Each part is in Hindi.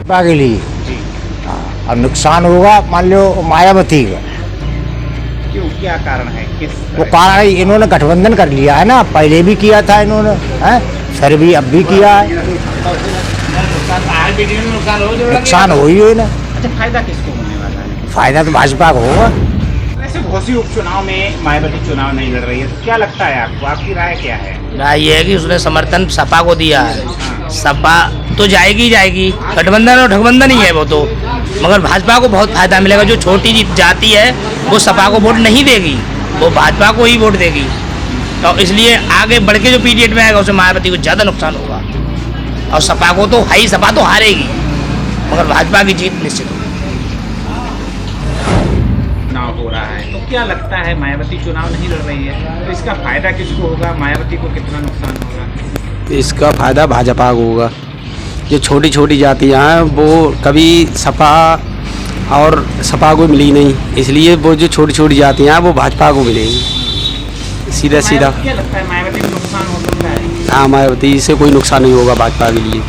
भाजपा के लिए। जी। और नुकसान होगा मान लो मायावती का। क्यों, क्या कारण है, किस वो तरह? कारण है इन्होंने गठबंधन कर लिया है ना, पहले भी किया था इन्होंने, हैं सर भी अब भी किया है, नुकसान हो ही है ना। अच्छा, फायदा किसको होने वाला है? फायदा तो भाजपा को होगा। वैसे घोसी उपचुनाव में मायावती चुनाव नहीं लड़ रही है, तो क्या लगता है आपको, आपकी राय क्या है? राय ये है कि उसने समर्थन सपा को दिया है। सपा तो जाएगी ही जाएगी, गठबंधन और ठगबंधन ही है वो तो, मगर भाजपा को बहुत फायदा मिलेगा। जो छोटी जाति है वो सपा को वोट नहीं देगी, वो भाजपा को ही वोट देगी। तो इसलिए आगे बढ़ के जो पीरियड में आएगा उसमें मायावती को ज़्यादा नुकसान होगा। और सपा को तो हाई, सपा तो हारेगी, मगर भाजपा की जीत निश्चित होगी। चुनाव हो रहा है तो क्या लगता है, मायावती चुनाव नहीं लड़ रही है तो इसका फायदा किसको होगा, मायावती को कितना नुकसान होगा? इसका फायदा भाजपा को होगा। जो छोटी छोटी जातियाँ हैं वो कभी सपा और सपा को मिली नहीं, इसलिए वो जो छोटी छोटी जातियाँ हैं वो भाजपा को मिलेंगी। सीधा सीधा क्या लगता है, मायावती को नुकसान हो सकता है? हाँ, मायावती से कोई नुकसान नहीं होगा भाजपा के लिए।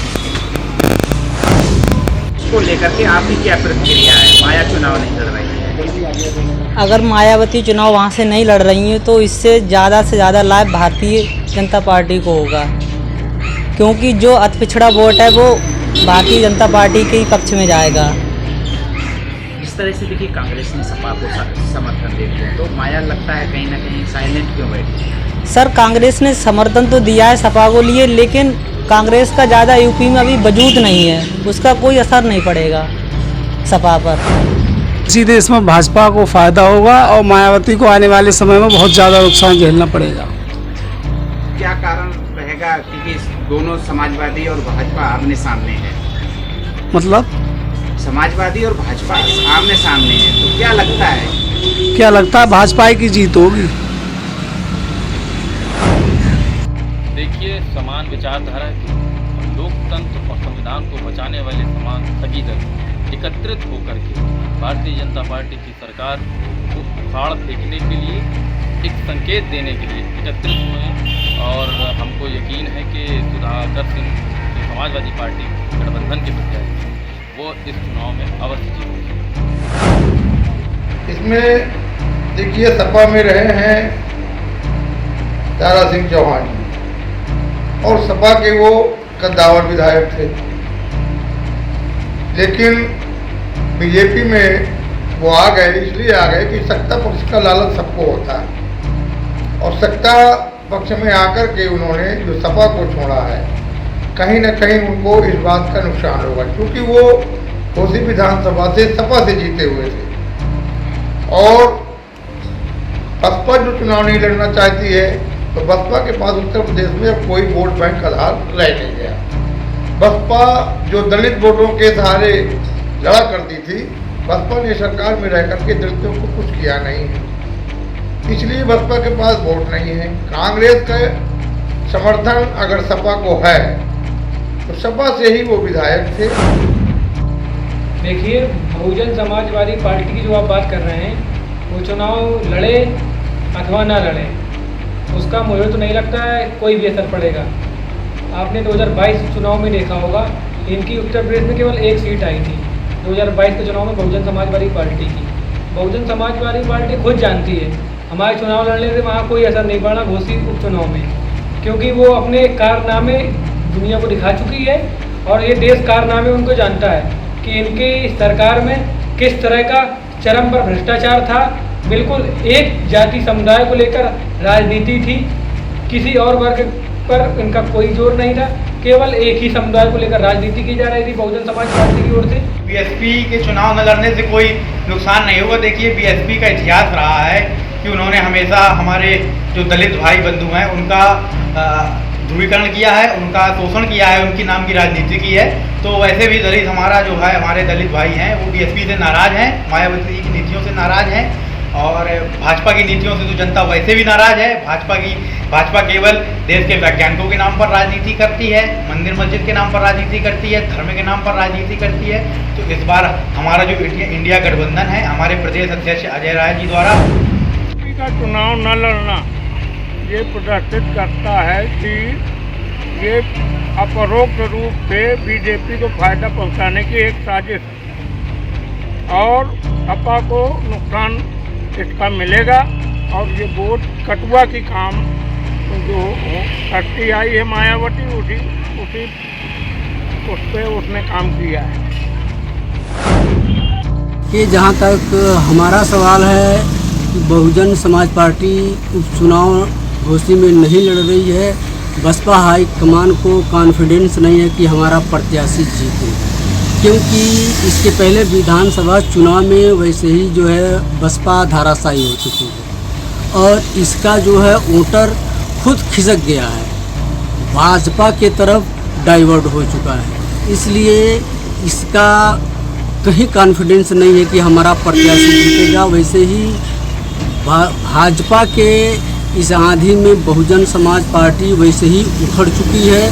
इसको लेकर के आपकी क्या प्रतिक्रिया है, माया चुनाव नहीं लड़ रही है? अगर मायावती चुनाव वहाँ से नहीं लड़ रही हैं तो इससे ज़्यादा लाभ भारतीय जनता पार्टी को होगा, क्योंकि जो अति पिछड़ा वोट है वो भारतीय जनता पार्टी के ही पक्ष में जाएगा। इस तरह से देखिए, कांग्रेस ने सपा को समर्थन दे दिया, तो माया लगता है कहीं ना कहीं साइलेंट क्यों बैठी? सर, कांग्रेस ने समर्थन तो दिया है सपा को लिए, लेकिन कांग्रेस का ज़्यादा यूपी में अभी वजूद नहीं है, उसका कोई असर नहीं पड़ेगा सपा पर। सीधे इसमें भाजपा को फायदा होगा और मायावती को आने वाले समय में बहुत ज़्यादा नुकसान झेलना पड़ेगा। क्या कारण रहेगा, क्योंकि दोनों समाजवादी और भाजपा आमने सामने है? मतलब समाजवादी और भाजपा आमने सामने है, तो क्या लगता है भाजपा की जीत होगी। देखिए, समान विचारधारा के लोकतंत्र और संविधान को बचाने वाले समान सभी दल एकत्रित होकर के भारतीय जनता पार्टी की सरकार को उखाड़ फेंकने के लिए, एक संकेत देने के लिए एकत्रित हुए। और हमको यकीन है कि सुधाकर सिंह जो समाजवादी पार्टी गठबंधन के प्रत्याशी हैं वो इस चुनाव में अवश्य जीतेंगे। इसमें देखिए, सपा में रहे हैं दारा सिंह चौहान जी और सपा के वो कद्दावर विधायक थे, लेकिन बीजेपी में वो आ गए, इसलिए आ गए कि सत्ता पक्ष का लालच सबको होता है और सत्ता पक्ष में आकर के उन्होंने जो सपा को छोड़ा है, कहीं न कहीं उनको इस बात का नुकसान होगा, क्योंकि वो घोसी विधानसभा से सपा से जीते हुए थे और बसपा जो चुनाव नहीं लड़ना चाहती है तो बसपा के पास उत्तर प्रदेश में अब कोई वोट बैंक आधार रह नहीं गया। बसपा जो दलित वोटों के सहारे लड़ा करती थी, बसपा ने सरकार में रह करके दलितों को कुछ किया नहीं है, इसलिए बसपा के पास वोट नहीं है। कांग्रेस का समर्थन अगर सपा को है तो सपा से ही वो विधायक थे। देखिए, बहुजन समाजवादी पार्टी की जो आप बात कर रहे हैं, वो चुनाव लड़े अथवा ना लड़े, उसका मुझे तो नहीं लगता है कोई भी असर पड़ेगा। आपने 2022 चुनाव में देखा होगा, इनकी उत्तर प्रदेश में केवल एक सीट आई थी 2022 के चुनाव में बहुजन समाजवादी पार्टी की। बहुजन समाजवादी पार्टी खुद जानती है हमारे चुनाव लड़ने से वहाँ कोई असर नहीं पड़ा घोसी उपचुनाव में, क्योंकि वो अपने कारनामे दुनिया को दिखा चुकी है और ये देश कारनामे उनको जानता है कि इनकी सरकार में किस तरह का चरम पर भ्रष्टाचार था। बिल्कुल एक जाति समुदाय को लेकर राजनीति थी, किसी और वर्ग पर इनका कोई जोर नहीं था, केवल एक ही समुदाय को लेकर राजनीति की जा रही थी बहुजन समाज पार्टी की ओर से। बीएसपी के चुनाव न लड़ने से कोई नुकसान नहीं होगा। देखिए, बीएसपी का इतिहास रहा है कि उन्होंने हमेशा हमारे जो दलित भाई बंधु हैं उनका ध्रुवीकरण किया है, उनका शोषण किया है, उनकी नाम की राजनीति की है। तो वैसे भी दलित हमारा जो है, हमारे दलित भाई हैं वो बीएसपी से नाराज़ हैं, मायावती की नीतियों से नाराज़ हैं और भाजपा की नीतियों से तो जनता वैसे भी नाराज़ है। भाजपा केवल देश के वैज्ञानिकों के नाम पर राजनीति करती है, मंदिर मस्जिद के नाम पर राजनीति करती है, धर्म के नाम पर राजनीति करती है। तो इस बार हमारा जो इंडिया गठबंधन है, हमारे प्रदेश अध्यक्ष अजय राय जी द्वारा का चुनाव न लड़ना ये प्रदर्शित करता है कि ये अपरोक्त रूप से बीजेपी को फायदा पहुंचाने की एक साजिश है और सपा को नुकसान इसका मिलेगा। और ये वोट कटुआ की काम जो करती आई है मायावती, उस पे उसने काम किया है। कि जहाँ तक हमारा सवाल है कि बहुजन समाज पार्टी उपचुनाव घोसी में नहीं लड़ रही है, बसपा हाई कमान को कॉन्फिडेंस नहीं है कि हमारा प्रत्याशी जीते, क्योंकि इसके पहले विधानसभा चुनाव में वैसे ही जो है बसपा धाराशायी हो चुकी है और इसका जो है वोटर खुद खिसक गया है, भाजपा के तरफ डाइवर्ट हो चुका है। इसलिए इसका कहीं कॉन्फिडेंस नहीं है कि हमारा प्रत्याशी जीतेगा। वैसे ही भाजपा के इस आंधी में बहुजन समाज पार्टी वैसे ही उखड़ चुकी है,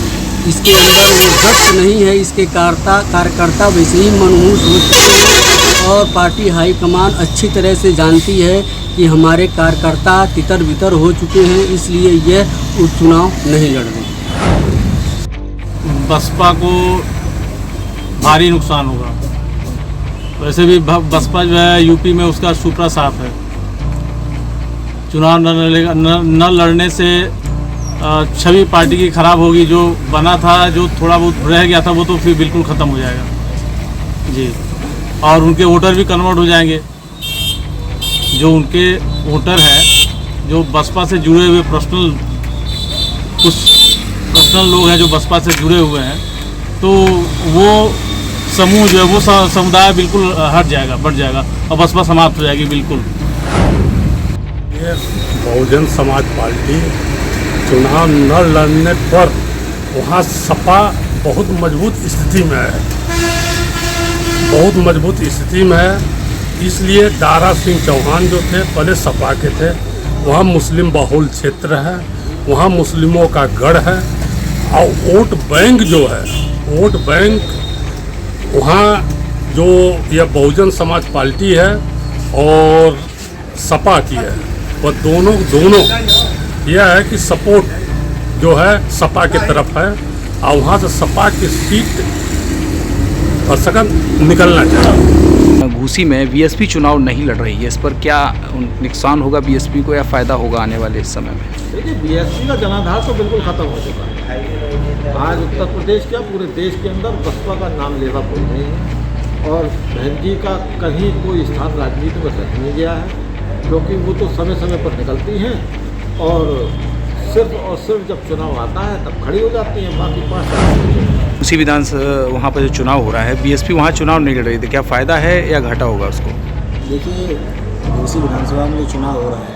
इसके अंदर वो गट्स नहीं है, इसके कार्यकर्ता वैसे ही मनहूस हो चुके हैं और पार्टी हाईकमान अच्छी तरह से जानती है कि हमारे कार्यकर्ता तितर बितर हो चुके हैं, इसलिए यह उपचुनाव नहीं लड़ रही। बसपा को भारी नुकसान होगा। वैसे भी बसपा जो है यूपी में उसका सुपरा साफ है। चुनाव न लड़ने से छवि पार्टी की खराब होगी। जो बना था, जो थोड़ा बहुत रह गया था, वो तो फिर बिल्कुल ख़त्म हो जाएगा जी। और उनके वोटर भी कन्वर्ट हो जाएंगे। जो उनके वोटर हैं, जो बसपा से जुड़े हुए कुछ पर्सनल लोग हैं जो बसपा से जुड़े हुए हैं, तो वो समूह जो है वो समुदाय बिल्कुल हट जाएगा, बढ़ जाएगा और बसपा समाप्त हो जाएगी बिल्कुल। ये बहुजन समाज पार्टी चुनाव न लड़ने पर वहाँ सपा बहुत मजबूत स्थिति में है, बहुत मजबूत स्थिति में है। इसलिए दारा सिंह चौहान जो थे पहले सपा के थे, वहाँ मुस्लिम बहुल क्षेत्र है, वहाँ मुस्लिमों का गढ़ है और वोट बैंक जो है, वोट बैंक वहाँ जो यह बहुजन समाज पार्टी है और सपा की है, वह दोनों यह है कि सपोर्ट जो है सपा की तरफ है और वहाँ से सपा की सीट और सकन निकलना चाहिए। घूसी में बीएसपी चुनाव नहीं लड़ रही है, इस पर क्या नुकसान होगा बीएसपी को या फ़ायदा होगा आने वाले इस समय में? देखिए, बीएसपी का जनाधार तो बिल्कुल ख़त्म हो चुका है। आज उत्तर प्रदेश क्या पूरे देश के अंदर बसपा का नाम लेवा कोई नहीं है और बहन जी का कहीं कोई स्थान राजनीति में रख नहीं गया है, क्योंकि वो तो समय समय पर निकलती हैं और सिर्फ जब चुनाव आता है तब खड़ी हो जाती हैं। बाकी 5 साल उसी वहाँ पर जो चुनाव हो रहा है, बीएसपी वहाँ चुनाव नहीं लड़ रही थी, क्या फ़ायदा है या घाटा होगा उसको? देखिए, उसी विधानसभा में जो चुनाव हो रहा है,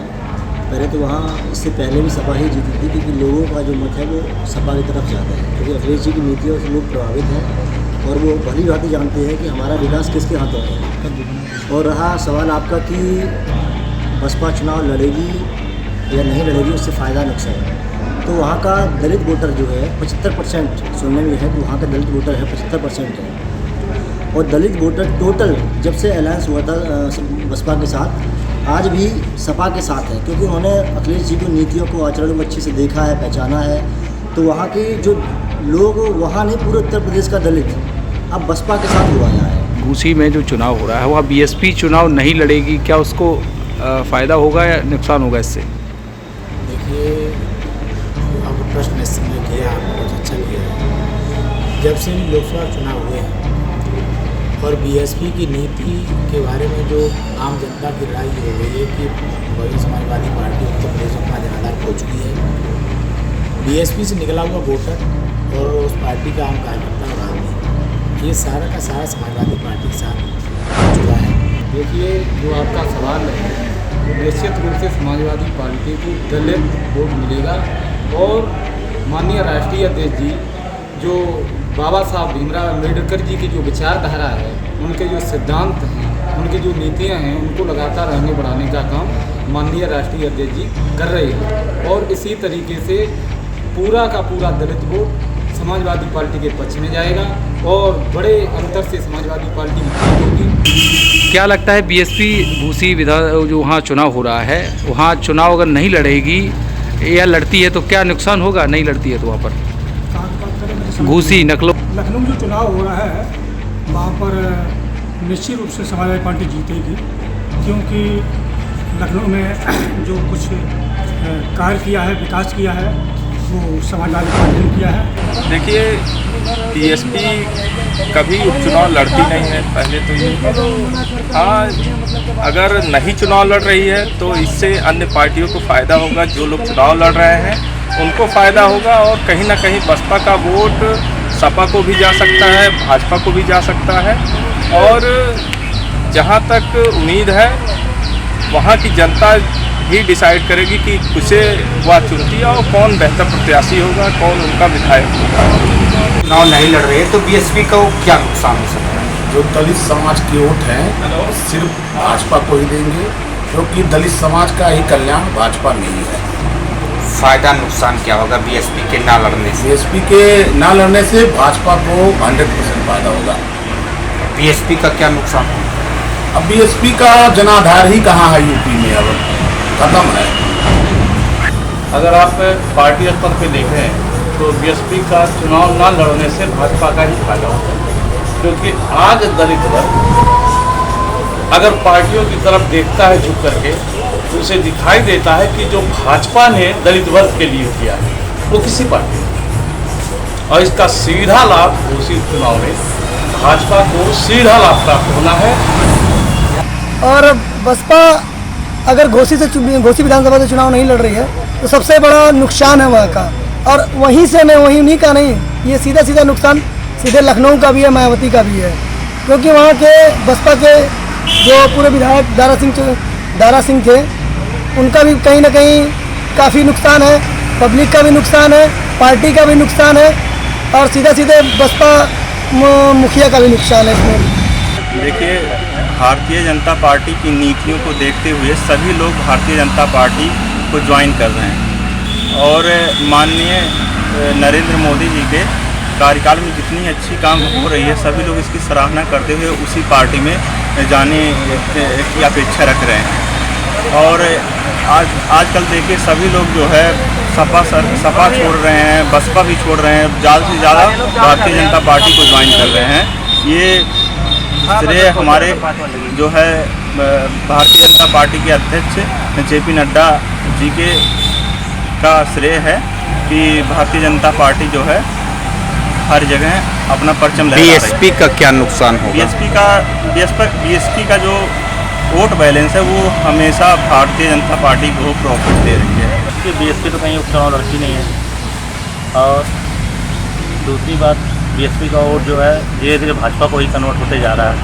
पहले तो वहाँ इससे पहले भी सपा ही जीती थी, क्योंकि लोगों का जो मत है वो सपा की तरफ जाता है, क्योंकि अखिलेश जी की नीतियों से लोग प्रभावित हैं और वो भली भांति जानते हैं कि हमारा विकास किसके हाथों में है। और रहा सवाल आपका कि बसपा चुनाव लड़ेगी या नहीं लड़ेगी, उससे फ़ायदा नुकसान, तो वहाँ का दलित वोटर जो है 75% सुनने में है कि वहाँ का दलित वोटर है 75% है। और दलित वोटर टोटल जब से अलायंस हुआ था बसपा के साथ, आज भी सपा के साथ है, क्योंकि उन्होंने अखिलेश जी की नीतियों को आचरण में अच्छे से देखा है, पहचाना है। तो वहाँ के जो लोग, वहाँ नहीं पूरे उत्तर प्रदेश का दलित अब बसपा के साथ हुआ है। घूसी में जो चुनाव हो रहा है वहाँ बीएसपी चुनाव नहीं लड़ेगी, क्या उसको फ़ायदा होगा या नुकसान होगा इससे? देखिए, आपको प्रश्न इस समय किया, आपने बहुत अच्छा किया है। जब से लोकसभा चुनाव हुए हैं और बीएसपी की नीति के बारे में जो आम जनता की राय हो गई है कि बहुजन समाजवादी पार्टी उत्तर प्रदेश में अपना जनाधार खो चुकी है, बीएसपी से निकला हुआ वोटर और उस पार्टी का आम कार्यकर्ता और आदमी, ये सारा का सारा समाजवादी पार्टी के साथ हो चुका है। देखिए, जो आपका सवाल है, निश्चित रूप से समाजवादी पार्टी को दलित वोट मिलेगा और माननीय राष्ट्रीय अध्यक्ष जी जो बाबा साहब भीमराव अम्बेडकर जी की जो विचारधारा है, उनके जो सिद्धांत हैं, उनकी जो नीतियां हैं, उनको लगातार आगे बढ़ाने का काम माननीय राष्ट्रीय अध्यक्ष जी कर रहे हैं और इसी तरीके से पूरा का पूरा दलित वोट समाजवादी पार्टी के पक्ष में जाएगा और बड़े अंतर से समाजवादी पार्टी जीत होगी। क्या लगता है बीएसपी घूसी जो वहाँ चुनाव हो रहा है, वहाँ चुनाव अगर नहीं लड़ेगी या लड़ती है तो क्या नुकसान होगा, नहीं लड़ती है तो वहाँ पर? घूसी नकलो लखनऊ में जो चुनाव हो रहा है वहाँ पर निश्चित रूप से समाजवादी पार्टी जीतेगी, क्योंकि लखनऊ में जो कुछ कार्य किया है, विकास किया है, वो समाजवादी पार्टी ने किया है। देखिए, बीएसपी कभी उपचुनाव लड़ती नहीं है, पहले तो ये। हाँ, अगर नहीं चुनाव लड़ रही है तो इससे अन्य पार्टियों को फ़ायदा होगा। जो लोग चुनाव लड़ रहे हैं उनको फ़ायदा होगा, और कहीं ना कहीं बसपा का वोट सपा को भी जा सकता है, भाजपा को भी जा सकता है। और जहाँ तक उम्मीद है वहाँ की जनता ही डिसाइड करेगी कि किसे वह चुनती है और कौन बेहतर प्रत्याशी होगा, कौन उनका विधायक होगा। चुनाव नहीं लड़ रहे तो बीएसपी को क्या नुकसान हो सकता है? जो दलित समाज की वोट है सिर्फ भाजपा को ही देंगे, क्योंकि दलित समाज का ही कल्याण भाजपा में ही है। फायदा नुकसान क्या होगा बीएसपी के ना लड़ने से? बीएसपी के ना लड़ने से भाजपा को 100% फायदा होगा। बीएसपी का क्या नुकसान? अब बीएसपी का जनाधार ही कहाँ है यूपी में, अब खत्म है। अगर आप पार्टी स्तर पे देखें तो बीएसपी का चुनाव ना लड़ने से भाजपा का ही फायदा होता है, क्योंकि आज दलित वर्ग अगर पार्टियों की तरफ देखता है झुक करके तो उसे दिखाई देता है कि जो भाजपा ने दलित वर्ग के लिए किया है वो किसी पार्टी ने, और इसका सीधा लाभ उसी चुनाव में भाजपा को सीधा लाभ प्राप्त होना है। और बसपा अगर घोसी विधानसभा से चुनाव नहीं लड़ रही है तो सबसे बड़ा नुकसान है वहाँ का, और वहीं से नहीं, वहीं उन्हीं का नहीं, ये सीधा नुकसान सीधे लखनऊ का भी है, मायावती का भी है, क्योंकि वहाँ के बसपा के जो पूरे विधायक दारा सिंह थे उनका भी कहीं ना कहीं काफ़ी नुकसान है, पब्लिक का भी नुकसान है, पार्टी का भी नुकसान है, और सीधे बसपा मुखिया का भी नुकसान है इसमें। देखिए, भारतीय जनता पार्टी की नीतियों को देखते हुए सभी लोग भारतीय जनता पार्टी को ज्वाइन कर रहे हैं, और माननीय नरेंद्र मोदी जी के कार्यकाल में जितनी अच्छी काम हो रही है सभी लोग इसकी सराहना करते हुए उसी पार्टी में जाने की अपेक्षा रख रहे हैं। और आजकल देखिए सभी लोग जो है सपा छोड़ रहे हैं, बसपा भी छोड़ रहे हैं, ज़्यादा से ज़्यादा भारतीय जनता पार्टी को ज्वाइन कर रहे हैं। ये श्रेय हमारे जो है भारतीय जनता पार्टी के अध्यक्ष जेपी नड्डा जी के का श्रेय है कि भारतीय जनता पार्टी जो है हर जगह अपना परचम लहरा रही है। बीएसपी का क्या नुकसान होगा? बीएसपी का जो वोट बैलेंस है वो हमेशा भारतीय जनता पार्टी को प्रॉफिट दे रही है। कि बीएसपी तो कहीं उपचुनाव लड़ती नहीं है, और दूसरी बात बीएसपी का वोट जो है धीरे धीरे भाजपा को ही कन्वर्ट होते जा रहा है।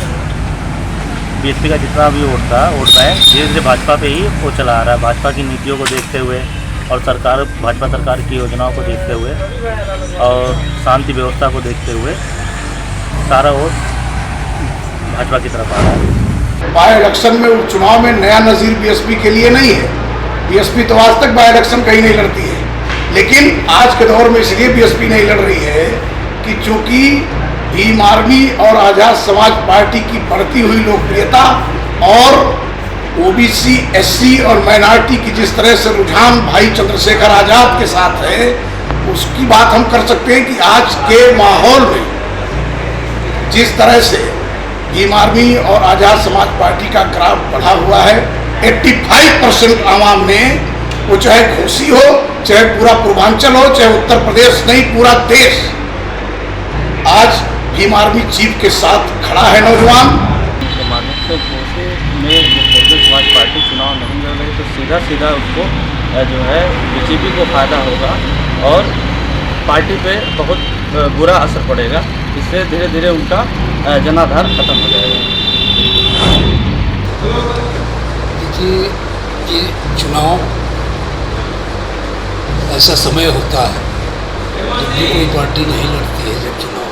बीएसपी का जितना भी वोट था, वोट बैंक धीरे धीरे भाजपा पे ही वो चला आ रहा है। भाजपा की नीतियों को देखते हुए और भाजपा सरकार की योजनाओं को देखते हुए और शांति व्यवस्था को देखते हुए सारा वोट भाजपा की तरफ आ रहा है। बाई इलेक्शन में उपचुनाव में नया नज़ीर बीएसपी के लिए नहीं है। बीएसपी तो आज तक बाई इलेक्शन कहीं नहीं लड़ती है, लेकिन आज के दौर में इसलिए बीएसपी नहीं लड़ रही है कि चूंकि भीम आर्मी और आज़ाद समाज पार्टी की बढ़ती हुई लोकप्रियता और ओबीसी, एससी और माइनॉरिटी की जिस तरह से रुझान भाई चंद्रशेखर आज़ाद के साथ है, उसकी बात हम कर सकते हैं कि आज के माहौल में जिस तरह से भीम आर्मी और आज़ाद समाज पार्टी का ग्राफ बढ़ा हुआ है, 85% आवाम ने, वो चाहे घोसी हो, चाहे पूरा पूर्वांचल हो, चाहे उत्तर प्रदेश नहीं पूरा देश, आज भीम आर्मी चीफ के साथ खड़ा है। नौजवान तो घोसी में जो बहुजन समाज पार्टी चुनाव नहीं लड़ रही तो सीधा उसको जो है बीजेपी को फायदा होगा और पार्टी पे बहुत बुरा असर पड़ेगा। इससे धीरे धीरे उनका जनाधार खत्म हो जाएगा। देखिए, ये चुनाव ऐसा समय होता है जब भी कोई पार्टी नहीं लड़ती है, जब चुनाव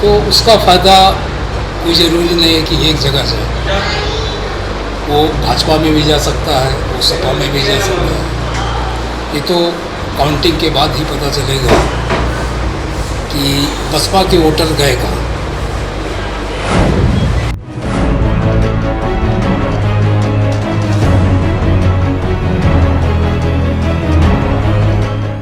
तो उसका फ़ायदा कोई ज़रूरी नहीं है कि एक जगह से, वो भाजपा में भी जा सकता है, वो सपा में भी जा सकता है। ये तो काउंटिंग के बाद ही पता चलेगा कि बसपा के वोटर गए कहाँ।